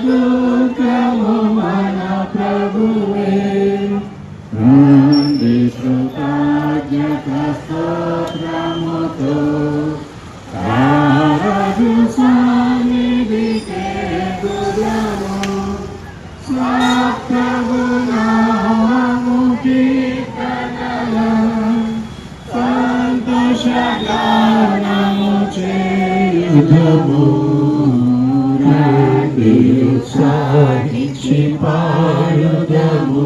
దుఃఖము మన ప్రభువే కృతజ్ఞత స్తోత్రముతో రాజు సన్నిధికే దుర్గము స్వార్థగుణము కీర్తనలు సంతోషగానము చేయుదము సాధించి పాడుదము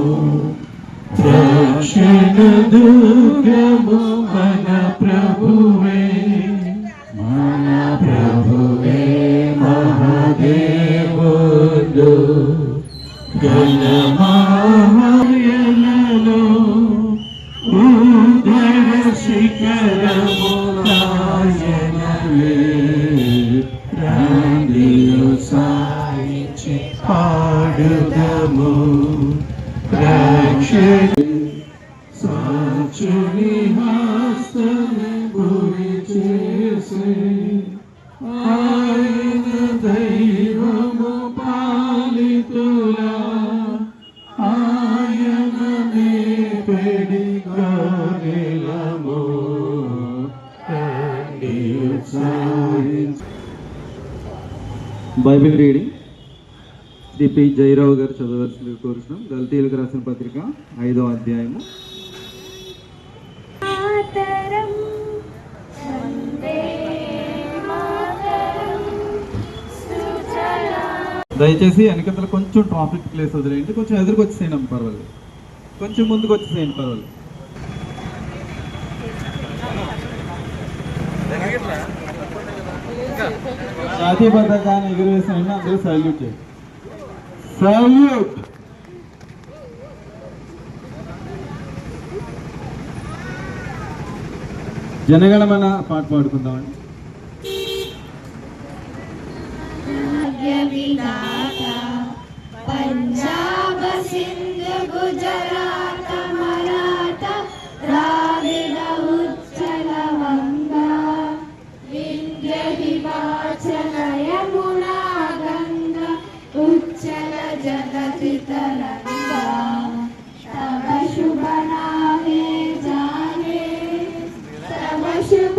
రక్షణ దుర్గము మన ప్రభువే మహాదేవుడు గణమాయలలో ఉదర శిఖరము కాయనవే రాందియు సాయించి పాడుదము రక్షణ సాక్షుని హస్తము గురి చేసి ఆయన దైవము పాలితులా ఆయననే పెడిగానిలము Bible reading Shri P Jayarao గారు చదవలసింది కోరుతున్నాం. గల్తీలకు రాసిన పత్రిక 5వ అధ్యాయము. దయచేసి వెనకతలు కొంచెం ట్రాఫిక్ ప్లేస్ వదిలేయండి, కొంచెం ఎదురుకు వచ్చేసేయండి పర్వాలేదు, కొంచెం ముందుకు వచ్చేసేయండి పర్వాలేదు. జాతీయ పతాకాన్ని ఎగురవేసిన అందరూ సల్యూట్ చేయండి. సల్యూట్. జనగణమన పాట పాడుకుందామండి. పంజాబ్ సింధ్ గుజరాత్ మరాఠా ద్రావిడ ఉచ్చల వంగ వింధ్య హిమాచల యమునా గంగా ఉచ్చల జగతి తరంగా తవ శుభ నామే జానే తవ శుభ